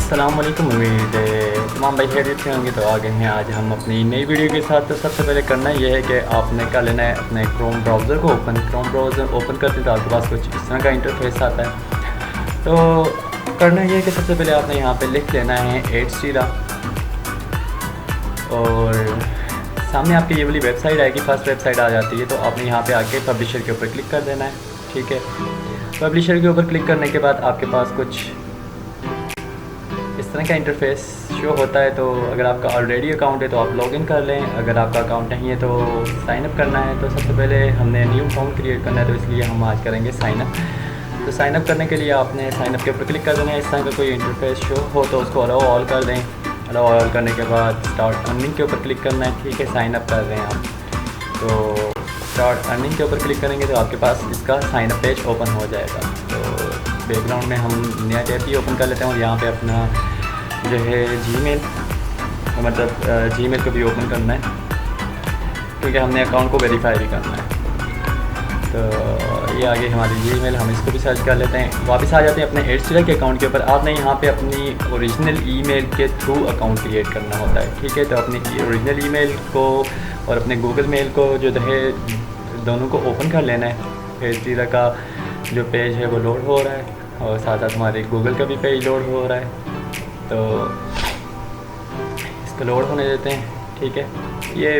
अस्सलाम वालेकुम। उम्मीद है तमाम भाई खैरियत से होंगे। तो आ गए हैं आज हम अपनी नई वीडियो के साथ। तो सबसे पहले करना यह है कि आपने क्या लेना है, अपने क्रोम ब्राउज़र को क्रोम ब्राउज़र ओपन करते तो आपके पास कुछ इस तरह का इंटरफेस आता है। तो करना यह है कि सबसे पहले आपने यहाँ पे लिख लेना है HTTP और सामने आपकी ये वाली वेबसाइट आएगी, फर्स्ट वेबसाइट आ जाती है। तो आपने यहाँ पे आके पब्लिशर के ऊपर क्लिक कर देना है। ठीक है, पब्लिशर के ऊपर क्लिक करने के बाद आपके पास कुछ इस तरह का इंटरफेस शो होता है। तो अगर आपका ऑलरेडी अकाउंट है तो आप लॉगिन कर लें, अगर आपका अकाउंट नहीं है तो साइन अप करना है। तो सबसे पहले हमने न्यू अकाउंट क्रिएट करना है, तो इसलिए हम आज करेंगे साइन अप। तो साइन अप करने के लिए आपने साइन अप के ऊपर क्लिक कर देना है। इस तरह का कोई इंटरफेस शो हो तो उसको अलाउ ऑल कर दें। अलाउ ऑल करने के बाद स्टार्ट अर्निंग के ऊपर क्लिक करना है। ठीक है, साइन अप कर रहे हैं आप, तो स्टार्ट अर्निंग के ऊपर क्लिक करेंगे तो आपके पास इसका साइन अप पेज ओपन हो जाएगा। तो बैकग्राउंड में हम नया टैब ही ओपन कर लेते हैं और यहाँ पे अपना जो है जीमेल, मतलब जीमेल को भी ओपन करना है क्योंकि हमने अकाउंट को वेरीफाई भी करना है। तो ये आगे हमारी जीमेल, हम इसको भी सर्च कर लेते हैं। वापस आ जाते हैं अपने HTTP के अकाउंट के ऊपर। आपने यहाँ पे अपनी ओरिजिनल ईमेल के थ्रू अकाउंट क्रिएट करना होता है। ठीक है, तो अपनी ओरिजिनल ईमेल को और अपने गूगल मेल को जो है दोनों को ओपन कर लेना है। HTTP का जो पेज है वो लोड हो रहा है और साथ साथ हमारे गूगल का भी पेज लोड हो रहा है। तो इसको लोड होने देते हैं। ठीक है, ये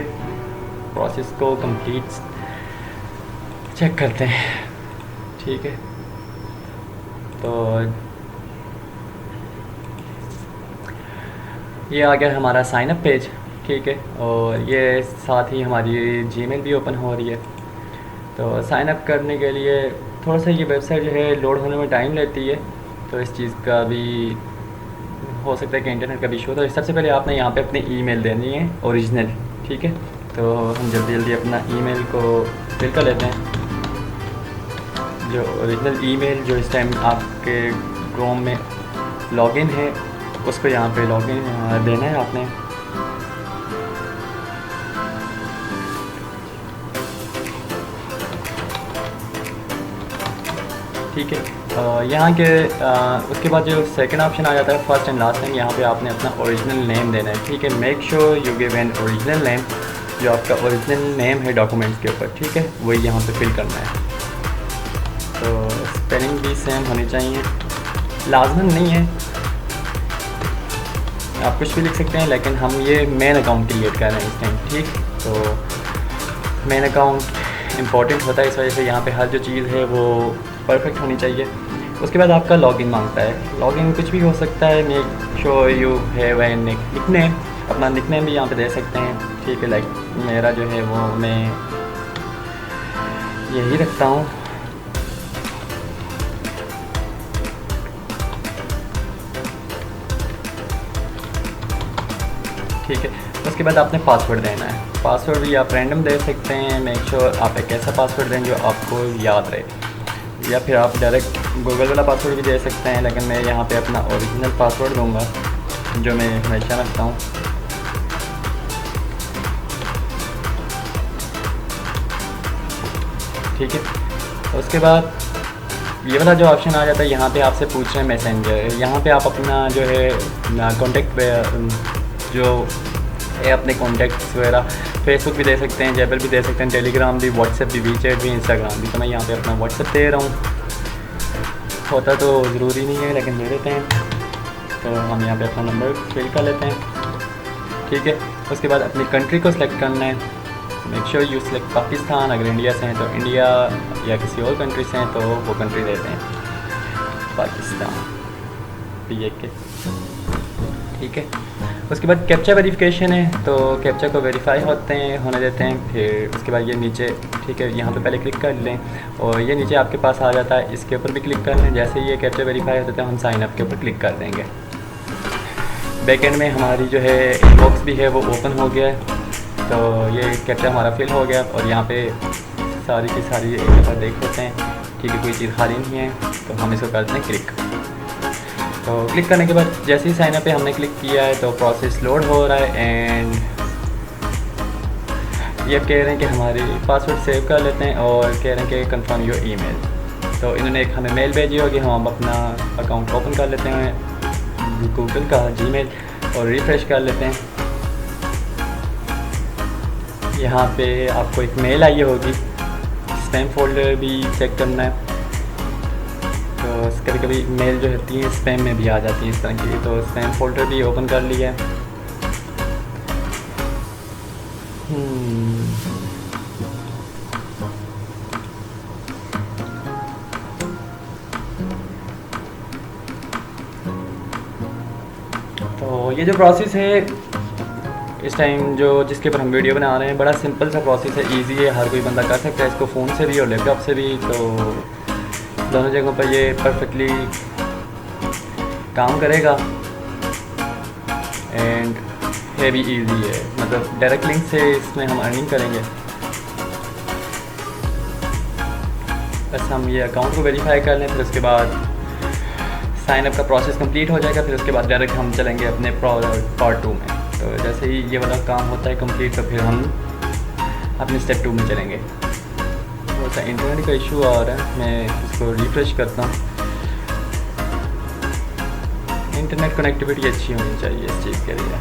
प्रोसेस को कंप्लीट चेक करते हैं। ठीक है, तो ये आ गया हमारा साइन अप पेज। ठीक है, और ये साथ ही हमारी जीमेल भी ओपन हो रही है। तो साइन अप करने के लिए थोड़ा सा ये वेबसाइट जो है लोड होने में टाइम लेती है, तो इस चीज़ का भी हो सकता है कि इंटरनेट का भी इशू हो। तो सबसे पहले आपने यहाँ पे अपनी ईमेल देनी है ओरिजिनल। ठीक है, तो हम जल्दी जल्दी अपना ईमेल को फिल कर लेते हैं। जो ओरिजिनल ईमेल जो इस टाइम आपके क्रोम में लॉगिन है उसको यहाँ पे लॉगिन देना है आपने। ठीक है, यहाँ के उसके बाद जो सेकंड ऑप्शन आ जाता है फर्स्ट एंड लास्ट नेम, यहाँ पे आपने अपना ओरिजिनल नेम देना है। ठीक है, make sure you give an original name, जो आपका ओरिजिनल नेम है डॉक्यूमेंट्स के ऊपर। ठीक है, वही यहाँ पे फिल करना है। तो स्पेलिंग भी सेम होनी चाहिए, लाजमन नहीं है, आप कुछ भी लिख सकते हैं, लेकिन हम ये मेन अकाउंट क्रिएट कर रहे हैं इस टाइम। ठीक, तो मेन अकाउंट इम्पॉर्टेंट होता है, इस वजह से यहाँ पे हर जो चीज़ है वो परफेक्ट होनी चाहिए। उसके बाद आपका लॉगिन मांगता है। लॉगिन कुछ भी हो सकता है, make sure you have an nickname, अपना निकनेम भी यहाँ पे दे सकते हैं। ठीक है, लाइक मेरा जो है वो मैं यही रखता हूँ। ठीक है, उसके बाद आपने पासवर्ड देना है। पासवर्ड भी आप रैंडम दे सकते हैं। मेक श्योर आप एक ऐसा पासवर्ड दें जो आपको याद रहे, या फिर आप डायरेक्ट गूगल वाला पासवर्ड भी दे सकते हैं, लेकिन मैं यहाँ पे अपना ओरिजिनल पासवर्ड दूंगा जो मैं हमेशा रखता हूँ। ठीक है, उसके बाद ये वाला जो ऑप्शन आ जाता है, यहाँ पे आपसे पूछ रहे हैं मैसेंजर। यहाँ पे आप अपना जो है कॉन्टेक्ट जो है अपने कॉन्टैक्ट्स वगैरह फेसबुक भी दे सकते हैं, जेबल भी दे सकते हैं, टेलीग्राम भी, व्हाट्सएप भी, वीचैट भी, इंस्टाग्राम भी। तो मैं यहाँ पे अपना व्हाट्सएप दे रहा हूँ, होता तो ज़रूरी नहीं है लेकिन दे देते हैं। तो हम यहाँ पे अपना नंबर फिल कर लेते हैं। ठीक है, उसके बाद अपनी कंट्री को सिलेक्ट करना है। Make sure you select Pakistan, अगर इंडिया से हैं तो इंडिया, या किसी और कंट्री से हैं तो वो कंट्री देते हैं पाकिस्तान PK। ठीक है, उसके बाद कैप्चा वेरिफिकेशन है, तो कैप्चा को वेरीफाई होने देते हैं। फिर उसके बाद ये नीचे, ठीक है, यहाँ पे पहले क्लिक कर लें और ये नीचे आपके पास आ जाता है, इसके ऊपर भी क्लिक कर लें। जैसे ही ये कैप्चा वेरीफाई होता है हम साइन अप के ऊपर क्लिक कर देंगे। बैक एंड में हमारी जो है इनबॉक्स भी है वो ओपन हो गया है। तो ये कैप्चा हमारा फिल हो गया और यहाँ पे सारी की सारी एक दफ़ा देख लेते हैं। ठीक है, कोई चीज़ खाली नहीं है, तो हम इसको करते हैं क्लिक। तो क्लिक करने के बाद जैसे ही साइन अप पे हमने क्लिक किया है तो प्रोसेस लोड हो रहा है एंड ये कह रहे हैं कि हमारी पासवर्ड सेव कर लेते हैं और कह रहे हैं कि कंफर्म योर ईमेल। तो इन्होंने एक हमें मेल भेजी होगी, हम अपना अकाउंट ओपन कर लेते हैं, गूगल का जीमेल और रिफ़्रेश कर लेते हैं। यहाँ पे आपको एक मेल आई होगी, स्पैम फ़ोल्डर भी चेक करना है। तो कभी कभी मेल जो होती है स्पैम में भी आ जाती है इस तरह की, तो स्पैम फ़ोल्डर भी ओपन कर लिया है। तो ये जो प्रोसेस है इस टाइम जो जिसके ऊपर हम वीडियो बना रहे हैं, बड़ा सिंपल सा प्रोसेस है, इजी है, हर कोई बंदा कर सकता है इसको, फ़ोन से भी और लैपटॉप से भी। तो दोनों जगहों पर ये परफेक्टली काम करेगा एंड ये भी इजी है, मतलब डायरेक्ट लिंक से इसमें हम अर्निंग करेंगे। बस हम ये अकाउंट को वेरीफाई कर लें, फिर उसके बाद साइन अप का प्रोसेस कंप्लीट हो जाएगा, फिर उसके बाद डायरेक्ट हम चलेंगे अपने पार्ट 2 में। तो जैसे ही ये वाला काम होता है कंप्लीट, तो फिर हम अपने स्टेप 2 में चलेंगे। थोड़ा सा इंटरनेट का इशू आ रहा है, मैं इसको रिफ्रेश करता हूँ। इंटरनेट कनेक्टिविटी अच्छी होनी चाहिए इस चीज़ के लिए।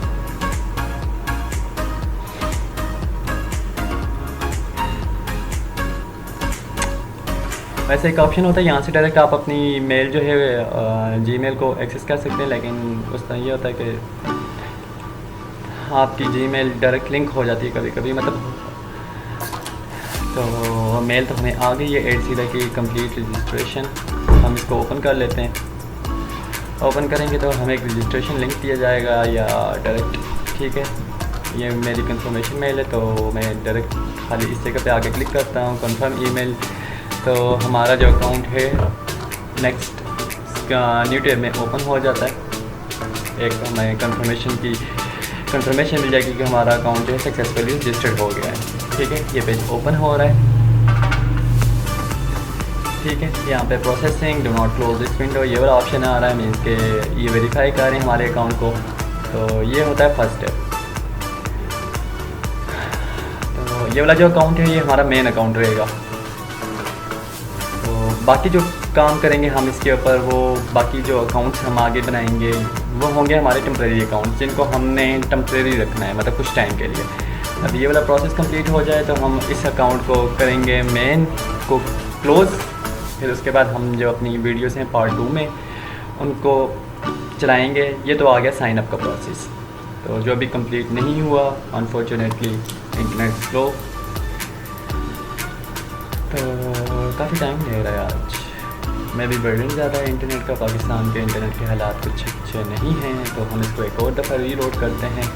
वैसे एक ऑप्शन होता है यहाँ से डायरेक्ट आप अपनी मेल जो है जीमेल को एक्सेस कर सकते हैं, लेकिन उस तरह ये होता है कि आपकी जीमेल डायरेक्ट लिंक हो जाती है कभी कभी, मतलब तो मेल तो हमें आ गई है 8 सीधा की कंप्लीट रजिस्ट्रेशन। हम इसको ओपन कर लेते हैं। ओपन करेंगे तो हमें एक रजिस्ट्रेशन लिंक दिया जाएगा या डायरेक्ट, ठीक है। ये मेरी कंफर्मेशन मेल है, तो मैं डायरेक्ट खाली इस जगह पे आके क्लिक करता हूँ कंफर्म ईमेल। तो हमारा जो अकाउंट है नेक्स्ट न्यू टैब में ओपन हो जाता है। एक हमें कंफर्मेशन मिल जाएगी कि हमारा अकाउंट जो है सक्सेसफुली रजिस्टर्ड हो गया है, ठीक है। ये पेज ओपन हो रहा है, ठीक है। यहाँ पे processing, do not close this window, ये वाला ऑप्शन आ रहा है, मीन्स के ये वेरीफाई कर रहे हैं हमारे अकाउंट को। तो ये होता है फर्स्ट स्टेप। तो ये वाला जो अकाउंट है ये हमारा मेन अकाउंट रहेगा। बाकी जो काम करेंगे हम इसके ऊपर, वो बाकी जो अकाउंट्स हम आगे बनाएंगे वो होंगे हमारे टेम्प्रेरी अकाउंट, जिनको हमने टेम्प्रेरी रखना है, मतलब कुछ टाइम के लिए। अब ये वाला प्रोसेस कंप्लीट हो जाए तो हम इस अकाउंट को करेंगे मेन को क्लोज़। फिर उसके बाद हम जो अपनी वीडियोस हैं पार्ट 2 में उनको चलाएँगे। ये तो आ गया साइन अप का प्रोसेस, तो जो अभी कंप्लीट नहीं हुआ अनफॉर्चुनेटली इंटरनेट स्लो, तो काफ़ी टाइम ले रहा है आज। मैं भी बर्डन ज़्यादा है इंटरनेट का, पाकिस्तान के इंटरनेट के हालात कुछ अच्छे नहीं हैं। तो हम इसको एक और दफ़ा रीलोड करते हैं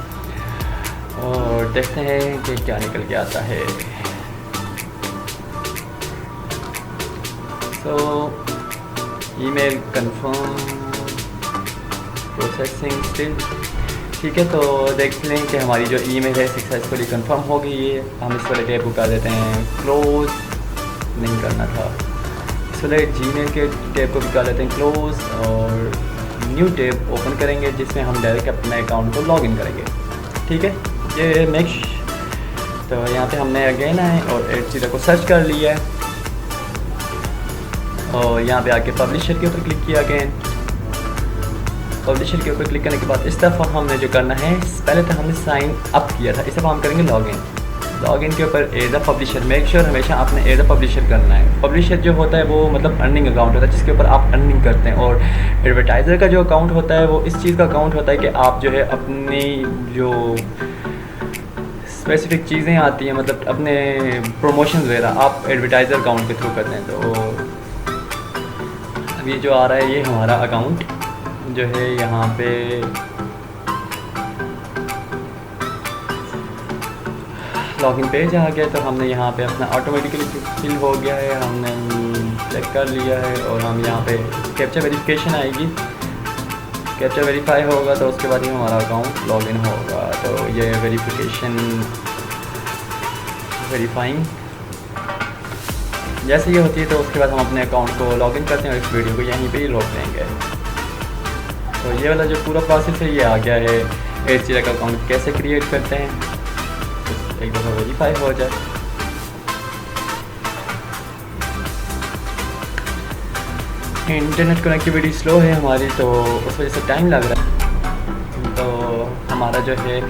और देखते हैं कि क्या निकल के आता है। सो ईमेल कंफर्म प्रोसेसिंग स्टिल, ठीक है। तो देख लें कि हमारी जो ईमेल है सक्सेसफुली कंफर्म हो गई है। हम इस वाले टैब को कर देते हैं क्लोज़, नहीं करना था इस वाले जीमेल के टैब को भी कर लेते हैं क्लोज़ और न्यू टैब ओपन करेंगे जिसमें हम डायरेक्ट अपने अकाउंट को लॉगिन करेंगे, ठीक है। ये तो यहाँ पे हमने अगेन आए और 8 सीधा को सर्च कर लिया है और यहाँ पे आके पब्लिशर के ऊपर क्लिक किया अगेन। पब्लिशर के ऊपर क्लिक करने के बाद इस दफ़ा हमने जो करना है, पहले तो हमने साइन अप किया था, इस दफ़ा हम करेंगे लॉगिन के ऊपर as a publisher. Make sure हमेशा आपने एज अ पब्लिशर करना है। पब्लिशर जो होता है वो मतलब अर्निंग अकाउंट होता है जिसके ऊपर आप अर्निंग करते हैं, और एडवर्टाइज़र का जो अकाउंट होता है वो इस चीज़ का अकाउंट होता है कि आप जो है अपनी जो स्पेसिफिक चीज़ें आती हैं, मतलब अपने प्रमोशन वगैरह आप एडवर्टाइज़र अकाउंट के थ्रू करते हैं। तो अभी जो आ रहा है ये हमारा अकाउंट जो है यहाँ पे लॉगिन पेज आ गया। तो हमने यहाँ पे अपना ऑटोमेटिकली फिल हो गया है, हमने चेक कर लिया है और हम यहाँ पे कैप्चा वेरिफिकेशन आएगी, कैप्चा वेरीफाई होगा तो उसके बाद ही हमारा अकाउंट लॉगिन होगा। तो ये वेरीफाइंग जैसे ये होती है तो उसके बाद हम अपने अकाउंट को लॉगिन करते हैं और इस वीडियो को यहीं पे ही रोक देंगे। तो ये वाला जो पूरा प्रोसेस है ये आ गया है। 8 सीधा का अकाउंट कैसे क्रिएट करते हैं, एक दफ़ा वेरीफाई हो जाए। इंटरनेट कनेक्टिविटी स्लो है हमारी, तो उस वजह से टाइम लग रहा है। हमारा जो है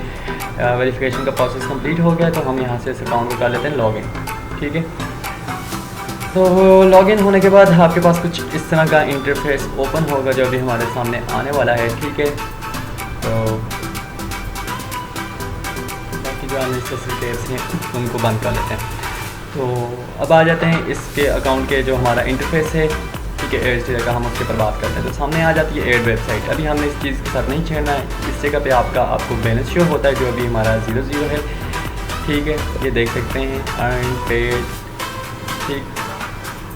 वेरिफिकेशन का प्रोसेस कंप्लीट हो गया, तो हम यहाँ से इस अकाउंट को कर लेते हैं लॉगिन। ठीक है, तो लॉगिन होने के बाद आपके पास कुछ इस तरह का इंटरफेस ओपन होगा जो अभी हमारे सामने आने वाला है। ठीक है, तो बाकी जो अननेसेसरी टैब्स हैं उनको बंद कर लेते हैं। तो अब आ जाते हैं इसके अकाउंट के जो हमारा इंटरफेस है। ठीक है, इस जगह हम उसके पर बात करते हैं तो सामने आ जाती है ऐड वेबसाइट। अभी हमने इस चीज़ के साथ नहीं छेड़ना है, इस जगह पे आपको बैलेंस शो होता है जो अभी हमारा 0 है। ठीक है, ये देख सकते हैं अर्न पेड। ठीक,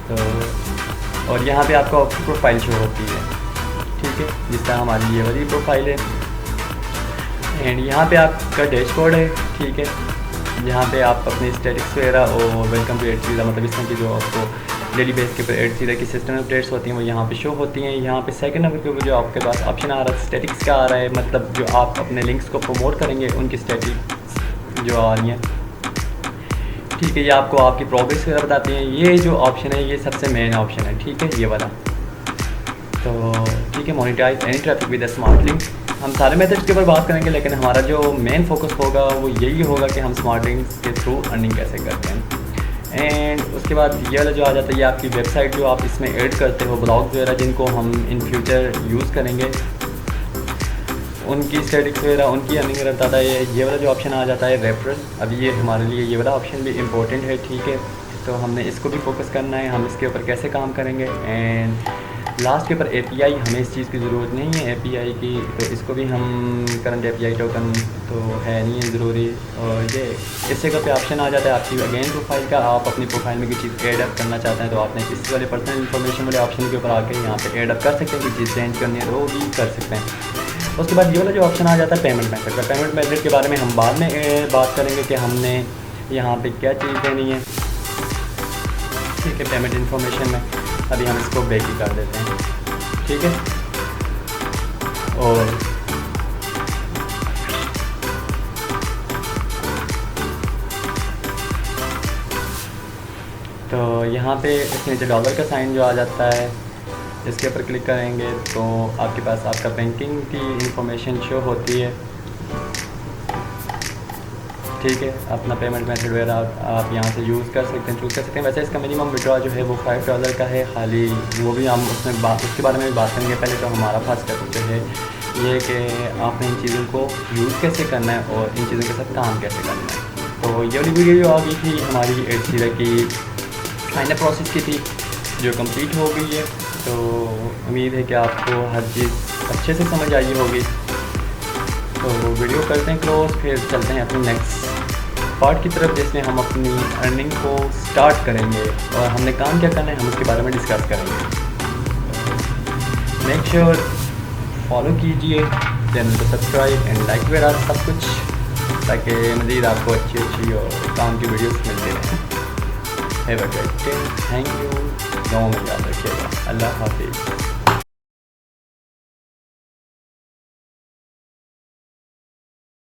तो और यहाँ पे आपको प्रोफाइल शो होती है। ठीक है, जिस तरह हमारी ये वाली प्रोफाइल है, एंड यहाँ पे आपका डैशबोर्ड है। ठीक है, यहाँ पे आप अपने स्टेटिक्स वगैरह और वेलकम टू एडसीरा, मतलब इस तरह की जो आपको डेली बेस के ऊपर एडसीरा की सिस्टम अपडेट्स होती हैं वो यहाँ पे शो होती हैं। यहाँ पे सेकंड नंबर के ऊपर जो आपके पास ऑप्शन आ रहा है स्टेटिक्स का आ रहा है, मतलब जो आप अपने लिंक्स को प्रमोट करेंगे उनकी स्टेटिक्स जो आ रही हैं। ठीक है, ये आपको आपकी प्रोग्रेस वगैरह बताती हैं। ये जो ऑप्शन है ये सबसे मेन ऑप्शन है। ठीक है, ये वाला। तो ठीक है, monetize any traffic with a smart link. हम सारे मेथड्स के ऊपर बात करेंगे, लेकिन हमारा जो मेन फोकस होगा वो यही होगा कि हम स्मार्ट लिंक्स के थ्रू अर्निंग कैसे करते हैं। एंड उसके बाद ये वाला जो आ जाता है ये आपकी वेबसाइट जो आप इसमें ऐड करते हो, ब्लॉग्स वगैरह जिनको हम इन फ्यूचर यूज़ करेंगे, उनकी स्टेटिक्स वगैरह उनकी अर्निंग रहता है। ये वाला जो ऑप्शन आ जाता है रेफरल, अभी ये हमारे लिए ये वाला ऑप्शन भी इम्पोर्टेंट है। ठीक है, तो हमने इसको भी फोकस करना है, हम इसके ऊपर कैसे काम करेंगे। एंड लास्ट के ऊपर API, हमें इस चीज़ की ज़रूरत नहीं है API की, तो इसको भी हम करंट API टोकन तो है नहीं है ज़रूरी। और ये इस जगह पे ऑप्शन आ जाता है आपकी अगेन प्रोफाइल का। आप अपनी प्रोफाइल में कोई चीज़ ऐड अप करना चाहते हैं तो आपने इस वाले पर्सनल इन्फॉर्मेशन वाले ऑप्शन के ऊपर आके यहाँ पे ऐड अप कर सकते हैं, कोई चीज़ चेंज करनी है तो वो भी कर सकते हैं। उसके बाद ये वाला जो ऑप्शन आ जाता है पेमेंट मेथड का, पेमेंट मेथड के बारे में हम बाद में बात करेंगे कि हमने यहाँ पे क्या चीज़ देनी है। ठीक है, पेमेंट इन्फॉर्मेशन में अभी हम इसको बैक ही कर देते हैं। ठीक है, और तो यहाँ पे इसमें जो डॉलर का साइन जो आ जाता है इसके ऊपर क्लिक करेंगे तो आपके पास आपका बैंकिंग की इंफॉर्मेशन शो होती है। ठीक है, अपना पेमेंट मेथड वगैरह आप यहाँ से यूज़ कर सकते हैं, चूज़ कर सकते हैं। वैसे इसका मिनिमम विड्रॉ जो है वो $5 का है खाली, वो भी हम उसके बारे में भी बात करेंगे। पहले तो हमारा फर्स्ट स्टेप जो है ये कि आपने इन चीज़ों को यूज़ कैसे करना है और इन चीज़ों के साथ काम कैसे करना है। तो ये वाली वीडियो जो आ गई थी हमारी एडसीरा की फाइनल प्रोसेस की थी जो कंप्लीट हो गई है। तो उम्मीद है कि आपको हर चीज़ अच्छे से समझ आई होगी। तो वीडियो करते हैं क्लोज, फिर चलते हैं अपनी नेक्स्ट पार्ट की तरफ जिसमें हम अपनी अर्निंग को स्टार्ट करेंगे और हमने काम क्या करना है हम उसके बारे में डिस्कस करेंगे। मेक श्योर फॉलो कीजिए चैनल को, सब्सक्राइब एंड लाइक वगैरह सब कुछ, ताकि मज़ीद आपको अच्छी और काम की वीडियोस मिलते रहें। Have a great day, thank you, दुआ में याद रखिएगा, अल्लाह हाफिज़।